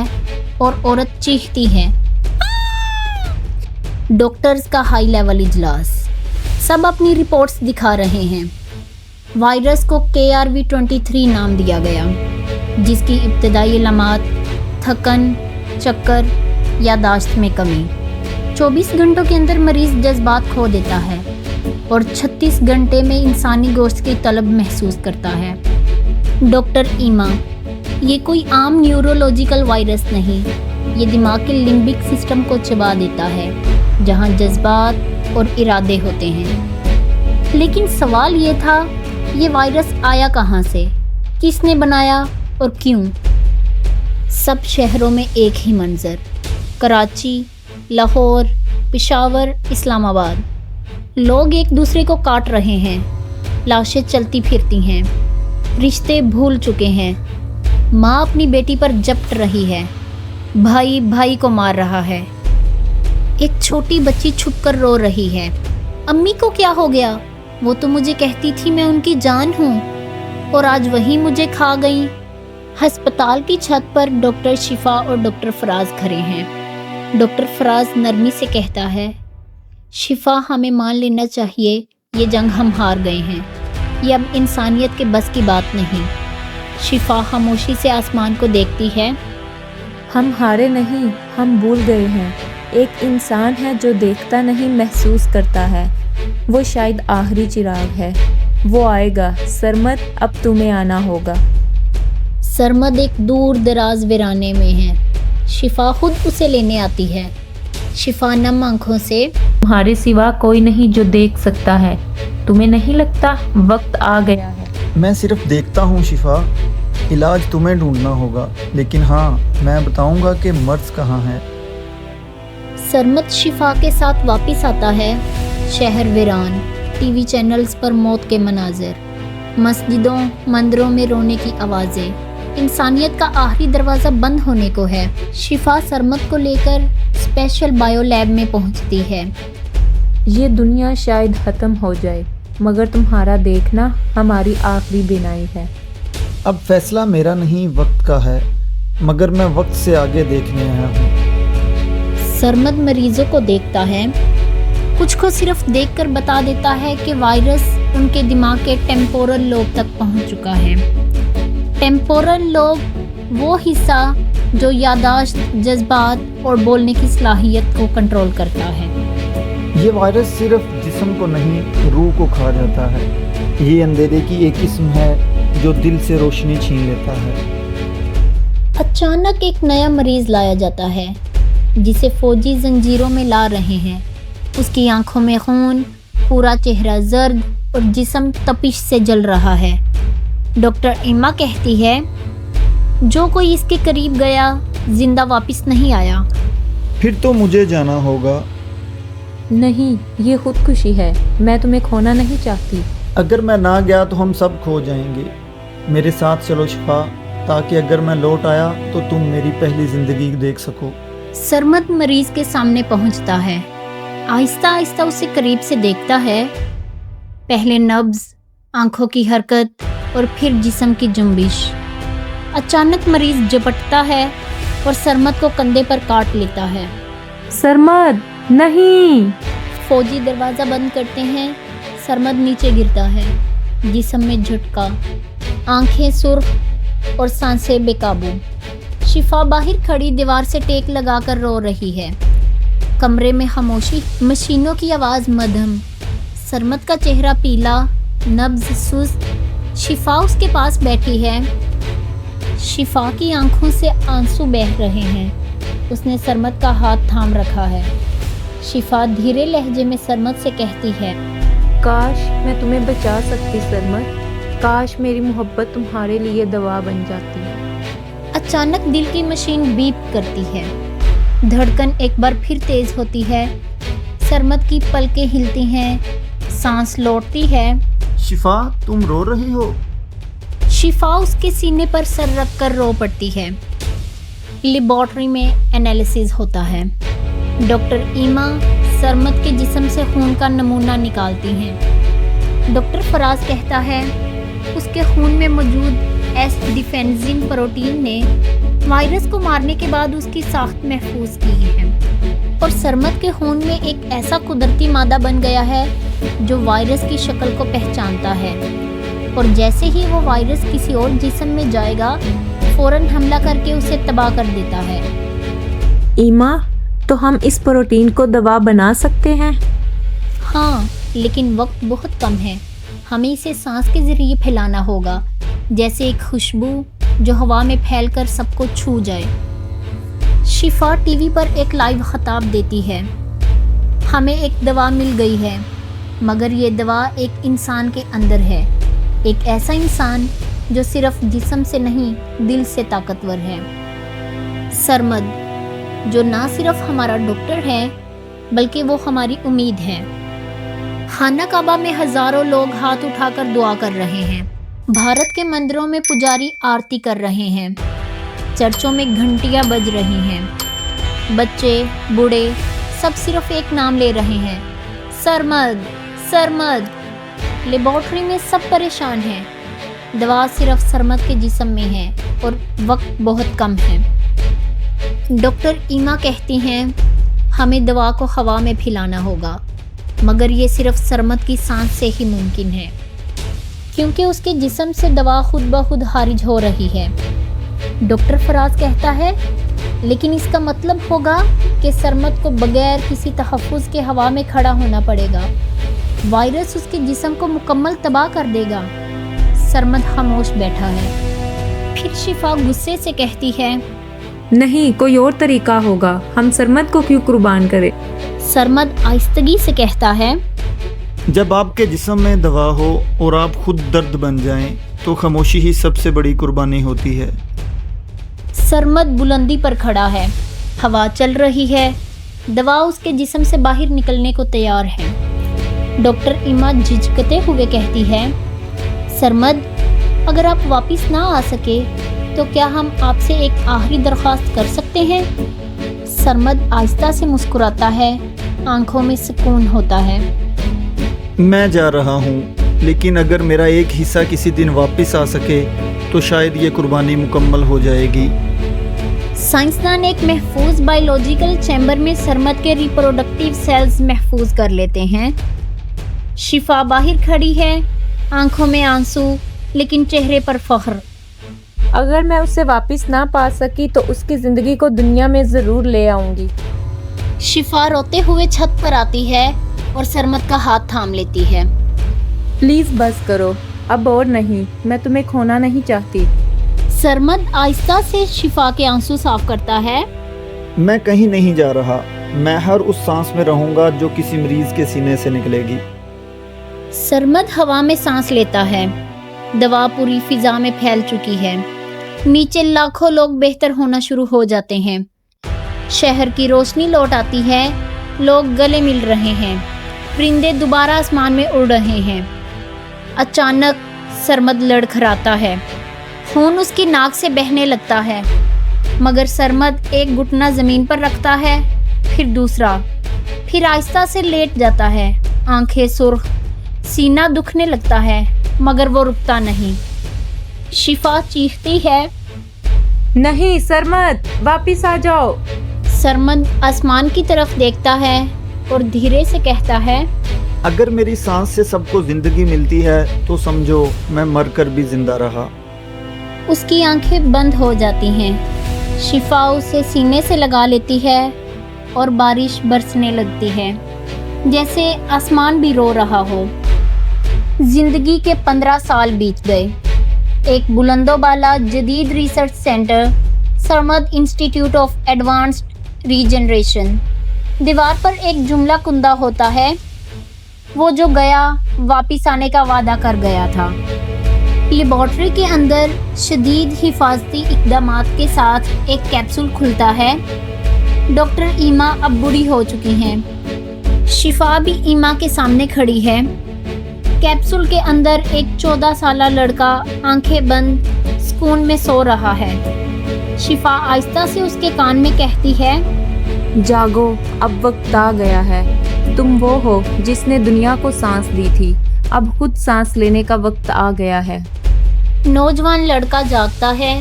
اور عورت چیختی ہے۔ ڈاکٹرز کا ہائی لیول اجلاس، سب اپنی رپورٹس دکھا رہے ہیں۔ وائرس کو KRV23 نام دیا گیا، جس کی ابتدائی علامات تھکن، چکر، یادداشت میں کمی۔ 24 گھنٹوں کے اندر مریض جذبات کھو دیتا ہے اور 36 گھنٹے میں انسانی گوشت کی طلب محسوس کرتا ہے۔ ڈاکٹر ایما، یہ کوئی عام نیورولوجیکل وائرس نہیں، یہ دماغ کے لمبک سسٹم کو چبا دیتا ہے، جہاں جذبات اور ارادے ہوتے ہیں۔ لیکن سوال یہ تھا، یہ وائرس آیا کہاں سے، کس نے بنایا اور کیوں؟ سب شہروں میں ایک ہی منظر، کراچی، لاہور، پشاور، اسلام آباد۔ لوگ ایک دوسرے کو کاٹ رہے ہیں، لاشیں چلتی پھرتی ہیں، رشتے بھول چکے ہیں، ماں اپنی بیٹی پر جپٹ رہی ہے، بھائی بھائی کو مار رہا ہے، ایک چھوٹی بچی چھپ کر رو رہی ہے۔ امی کو کیا ہو گیا؟ وہ تو مجھے کہتی تھی میں ان کی جان ہوں، اور آج وہی مجھے کھا گئی۔ ہسپتال کی چھت پر ڈاکٹر شفا اور ڈاکٹر فراز کھڑے ہیں۔ ڈاکٹر فراز نرمی سے کہتا ہے، شفا ہمیں مان لینا چاہیے، یہ جنگ ہم ہار گئے ہیں، یہ اب انسانیت کے بس کی بات نہیں۔ شفا خاموشی سے آسمان کو دیکھتی ہے۔ ہم ہارے نہیں، ہم بھول گئے ہیں۔ ایک انسان ہے جو دیکھتا نہیں، محسوس کرتا ہے۔ وہ شاید آخری چراغ ہے، وہ آئے گا۔ سرمد، اب تمہیں آنا ہوگا۔ سرمد ایک دور دراز ویرانے میں ہے۔ شفا خود اسے لینے آتی ہے۔ شفا نم آنکھوں سے، تمہارے سوا کوئی نہیں جو دیکھ سکتا ہے۔ تمہیں نہیں لگتا وقت آ گیا ہے؟ میں صرف دیکھتا ہوں شفا، علاج تمہیں ڈھونڈنا ہوگا، لیکن ہاں میں بتاؤں گا کہ مرض کہاں ہے۔ سرمد شفا کے ساتھ واپس آتا ہے۔ شہر ویران، ٹی وی چینلز پر موت کے مناظر، مسجدوں مندروں میں رونے کی آوازیں۔ انسانیت کا آخری دروازہ بند ہونے کو ہے۔ شفا سرمد کو لے کر اسپیشل بائیو لیب میں پہنچتی ہے۔ یہ دنیا شاید ختم ہو جائے، مگر تمہارا دیکھنا ہماری آخری بینائی ہے۔ اب فیصلہ میرا نہیں، وقت کا ہے، مگر میں وقت سے آگے دیکھنے آیا ہوں۔ سرمد مریضوں کو دیکھتا ہے، کچھ کو صرف دیکھ کر بتا دیتا ہے کہ وائرس ان کے دماغ کے ٹیمپورل لوب تک پہنچ چکا ہے۔ ٹیمپورل لوب وہ حصہ جو یادداشت، جذبات اور بولنے کی صلاحیت کو کنٹرول کرتا ہے۔ یہ وائرس صرف جسم کو نہیں، روح کو کھا جاتا ہے۔ یہ اندھیرے کی ایک قسم ہے جو دل سے روشنی چھین لیتا ہے۔ اچانک ایک نیا مریض لایا جاتا ہے جسے فوجی زنجیروں میں لا رہے ہیں۔ اس کی آنکھوں میں خون، پورا چہرہ زرد اور جسم تپش سے جل رہا ہے۔ ڈاکٹر ایما کہتی ہے، جو کوئی اس کے قریب گیا زندہ واپس نہیں آیا۔ پھر تو مجھے جانا ہوگا۔ نہیں، یہ خودکشی ہے۔ میں تمہیں کھونا نہیں چاہتی۔ اگر میں نہ گیا تو ہم سب کھو جائیں گے۔ میرے ساتھ چلو شفا، تاکہ اگر میں لوٹ آیا تو تم میری پہلی زندگی دیکھ سکو۔ سرمد مریض کے سامنے پہنچتا ہے، آہستہ آہستہ اسے قریب سے دیکھتا ہے۔ پہلے نبض، آنکھوں کی حرکت اور پھر جسم کی جنبش۔ اچانک مریض جھپٹتا ہے اور سرمد کو کندھے پر کاٹ لیتا ہے۔ سرمد، نہیں! فوجی دروازہ بند کرتے ہیں۔ سرمد نیچے گرتا ہے، جسم میں جھٹکا، آنکھیں سرخ اور سانسیں بے قابو۔ شفا باہر کھڑی دیوار سے ٹیک لگا کر رو رہی ہے۔ کمرے میں خاموشی، مشینوں کی آواز مدھم۔ سرمد کا چہرہ پیلا، نبض سست۔ شفا اس کے پاس بیٹھی ہے۔ شفا کی آنکھوں سے آنسو بہہ رہے ہیں۔ اس نے سرمد کا ہاتھ تھام رکھا ہے۔ شفا دھیرے لہجے میں سرمد سے کہتی ہے، کاش میں تمہیں بچا سکتی سرمد، کاش میری محبت تمہارے لیے دوا بن جاتی۔ اچانک دل کی مشین بیپ کرتی ہے، دھڑکن ایک بار پھر تیز ہوتی ہے۔ سرمد کی پلکیں ہلتی ہیں، سانس لوٹتی ہے۔ شفا، تم رو رہی ہو؟ شفا اس کے سینے پر سر رکھ کر رو پڑتی ہے۔ لیبارٹری میں انالیسز ہوتا ہے۔ ڈاکٹر ایما سرمد کے جسم سے خون کا نمونہ نکالتی ہیں۔ ڈاکٹر فراز کہتا ہے، اس کے خون میں موجود ایس ڈیفینزن پروٹین نے وائرس کو مارنے کے بعد اس کی ساخت محفوظ کی ہے، اور سرمد کے خون میں ایک ایسا قدرتی مادہ بن گیا ہے جو وائرس کی شکل کو پہچانتا ہے، اور جیسے ہی وہ وائرس کسی اور جسم میں جائے گا فوراً حملہ کر کے اسے تباہ کر دیتا ہے۔ ایما، تو ہم اس پروٹین کو دوا بنا سکتے ہیں؟ ہاں، لیکن وقت بہت کم ہے۔ ہمیں اسے سانس کے ذریعے پھیلانا ہوگا، جیسے ایک خوشبو جو ہوا میں پھیل کر سب کو چھو جائے۔ شفا ٹی وی پر ایک لائیو خطاب دیتی ہے، ہمیں ایک دوا مل گئی ہے، مگر یہ دوا ایک انسان کے اندر ہے، ایک ایسا انسان جو صرف جسم سے نہیں دل سے طاقتور ہے۔ سرمد، جو نہ صرف ہمارا ڈاکٹر ہے بلکہ وہ ہماری امید ہے۔ خانہ کعبہ میں ہزاروں لوگ ہاتھ اٹھا کر دعا کر رہے ہیں۔ بھارت کے مندروں میں پجاری آرتی کر رہے ہیں، چرچوں میں گھنٹیاں بج رہی ہیں، بچے بوڑھے سب صرف ایک نام لے رہے ہیں، سرمد سرمد۔ لیبارٹری میں سب پریشان ہیں، دوا صرف سرمد کے جسم میں ہے اور وقت بہت کم ہے۔ ڈاکٹر ایما کہتی ہیں، ہمیں دوا کو ہوا میں پھیلانا ہوگا، مگر یہ صرف سرمد کی سانس سے ہی ممکن ہے۔ क्योंकि उसके जिस्म से दवा खुद ब खुद खारिज हो रही है। डॉक्टर फराज कहता है, लेकिन इसका मतलब होगा कि सरमद को बगैर किसी तहफ़्फ़ुज़ के हवा में खड़ा होना पड़ेगा। वायरस उसके जिस्म को मुकम्मल तबाह कर देगा। सरमद खामोश बैठा है। फिर शिफा गुस्से से कहती है, नहीं, कोई और तरीका होगा। हम सरमद को क्यों कुर्बान करें? सरमद आहिस्तगी से कहता है, जब आपके जिस्म में दवा हो और आप खुद दर्द बन जाएं, तो खामोशी ही सबसे बड़ी कुर्बानी होती है। सरमद बुलंदी पर खड़ा है, हवा चल रही है, दवा उसके जिस्म से बाहर निकलने को तैयार है। डॉक्टर इमा झिझकते हुए कहती है, सरमद, अगर आप वापस ना आ सके तो क्या हम आपसे एक आखिरी दरख्वास्त कर सकते हैं? सरमद आहिस्ता से मुस्कुराता है, आंखों में सुकून होता है। मैं जा रहा हूँ, लेकिन अगर मेरा एक हिस्सा किसी दिन वापस आ सके तो शायद ये कुर्बानी मुकम्मल हो जाएगी। साइंसदान एक महफूज बायोलॉजिकल चैम्बर में सरमद के रिप्रोडक्टिव सेल्स महफूज कर लेते हैं। शिफा बाहर खड़ी है, आंखों में आंसू, लेकिन चेहरे पर फख्र। अगर मैं उसे वापस ना पा सकी तो उसकी ज़िंदगी को दुनिया में ज़रूर ले आऊँगी। शिफा रोते हुए छत पर आती है और सरमद का हाथ थाम लेती है। प्लीज़ बस करो, अब और नहीं, मैं तुम्हें खोना नहीं चाहती। सरमद आहिस्ता से शिफा के आंसू साफ करता है। मैं कहीं नहीं जा रहा, मैं हर उस सांस में रहूँगा जो किसी मरीज के सीने से निकलेगी। सरमद हवा में सांस लेता है। दवा पूरी फिजा में फैल चुकी है। नीचे लाखों लोग बेहतर होना शुरू हो जाते हैं। शहर की रोशनी लौट आती है, लोग गले मिल रहे हैं, परिंदे दोबारा आसमान में उड़ रहे हैं। अचानक सरमद लड़खड़ाता है, खून उसकी नाक से बहने लगता है, मगर सरमद एक घुटना ज़मीन पर रखता है, फिर दूसरा, फिर आहिस्ता से लेट जाता है। आंखें सुर्ख, सीना दुखने लगता है, मगर वो रुकता नहीं। शिफा चीखती है, नहीं सरमद, वापस आ जाओ। सरमद आसमान की तरफ देखता है और धीरे से कहता है, अगर मेरी सांस से सबको ज़िंदगी मिलती है तो समझो मैं मरकर भी जिंदा रहा। उसकी आंखें बंद हो जाती हैं। शिफा उसे सीने से लगा लेती है और बारिश बरसने लगती है, जैसे आसमान भी रो रहा हो। जिंदगी के 15 साल बीत गए। एक बुलंदोबाला जदीद research centre, Sarmad institute of advanced regeneration. दीवार पर एक जुमला कुंदा होता है, वो जो गया वापिस आने का वादा कर गया था। लेबॉर्ट्री के अंदर शदीद हिफाजती इक़दामात के साथ एक कैप्सूल खुलता है। डॉक्टर ईमा अब बूढ़ी हो चुकी हैं। शिफा भी ईमा के सामने खड़ी है। कैप्सूल के अंदर एक 14 साला लड़का आंखें बंद सुकून में सो रहा है। शिफा आहिस्ता से उसके कान में कहती है, जागो, अब वक्त आ गया है। तुम वो हो जिसने दुनिया को सांस दी थी, अब खुद सांस लेने का वक्त आ गया है। नौजवान लड़का जागता है।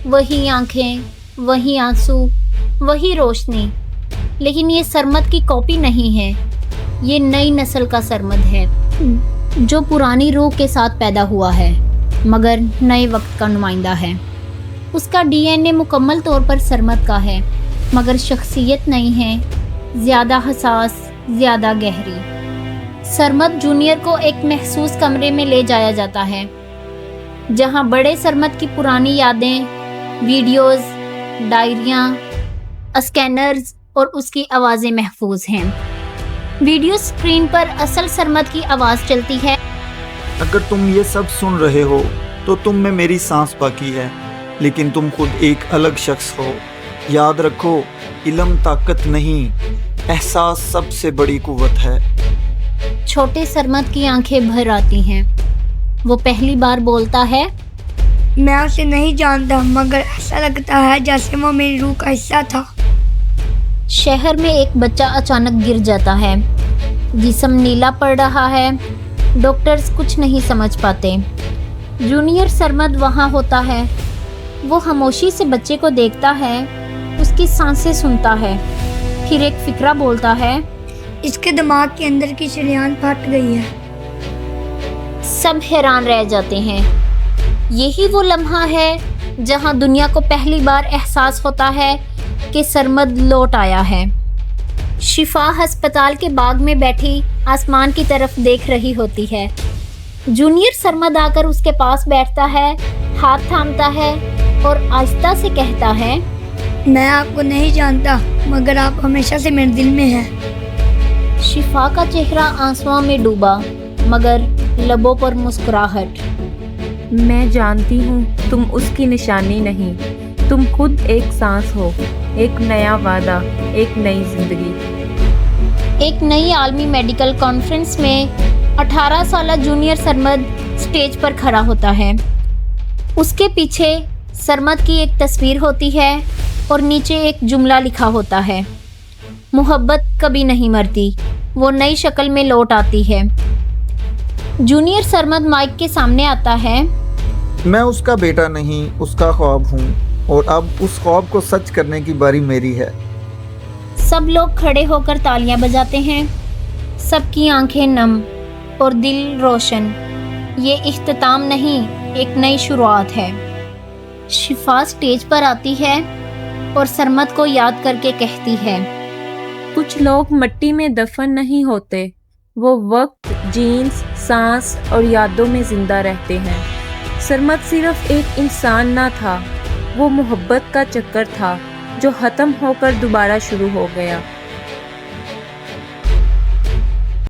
वही आंखें, वही आंसू, वही रोशनी, लेकिन ये सरमद की कॉपी नहीं है। ये नई नस्ल का सरमद है, जो पुरानी रूह के साथ पैदा हुआ है, मगर नए वक्त का नुमाइंदा है। उसका डीएनए मुकम्मल तौर पर सरमद का है, मगर शख्सियत नहीं है, ज़्यादा हसास, ज़्यादा गहरी। सरमद जूनियर को एक महसूस कमरे में ले जाया जाता है, जहां बड़े सरमद की पुरानी यादें, वीडियोस, डायरियां, स्कैनर्स और उसकी आवाज़ें महफूज हैं। वीडियो स्क्रीन पर असल सरमद की आवाज़ चलती है। अगर तुम ये सब सुन रहे हो तो तुम में मेरी सांस बाकी है, लेकिन तुम खुद एक अलग शख्स हो। याद रखो, इल्म ताकत नहीं, एहसास सबसे बड़ी कुव्वत है। छोटे सरमद की आंखें भर आती हैं। वो पहली बार बोलता है, मैं उसे नहीं जानता, मगर ऐसा लगता है जैसे वो मेरी रूह का हिस्सा था। शहर में एक बच्चा अचानक गिर जाता है। जिस्म नीला पड़ रहा है। डॉक्टर्स कुछ नहीं समझ पाते। जूनियर सरमद वहाँ होता है। वो खामोशी से बच्चे को देखता है, उसकी सांसें सुनता है, फिर एक फिक्रा बोलता है, इसके दिमाग के अंदर की शरीयान फट गई है। सब हैरान रह जाते हैं। यही वो लम्हा है जहां दुनिया को पहली बार एहसास होता है कि सरमद लौट आया है। शिफा अस्पताल के बाग में बैठी आसमान की तरफ देख रही होती है। जूनियर सरमद आकर उसके पास बैठता है, हाथ थामता है और आहिस्ता से कहता है, मैं आपको नहीं जानता, मगर आप हमेशा से मेरे दिल में हैं। शिफा का चेहरा आंसुओं में डूबा, मगर लबों पर मुस्कुराहट। मैं जानती हूँ तुम उसकी निशानी नहीं, तुम खुद एक सांस हो, एक नया वादा, एक नई जिंदगी। एक नई आलमी मेडिकल कॉन्फ्रेंस में 18 साला जूनियर सरमद स्टेज पर खड़ा होता है। उसके पीछे सरमद की एक तस्वीर होती है और नीचे एक जुमला लिखा होता है, मोहब्बत कभी नहीं मरती, वो नई शक्ल में लौट आती है। जूनियर सरमद माइक के सामने आता है। मैं उसका बेटा नहीं, उसका ख्वाब हूँ और अब उस ख्वाब को सच करने की बारी मेरी है। सब लोग खड़े होकर तालियां बजाते हैं, सबकी आंखें नम और दिल रोशन। ये इख्तिताम नहीं, एक नई शुरुआत है। शिफा स्टेज पर आती है और सरमद को याद करके कहती है, कुछ लोग मिट्टी में दफन नहीं होते, वो वक्त, जीन्स, सांस और यादों में जिंदा रहते हैं। सरमद सिर्फ एक इंसान ना था, वो मोहब्बत का चक्कर था जो ख़त्म होकर दोबारा शुरू हो गया।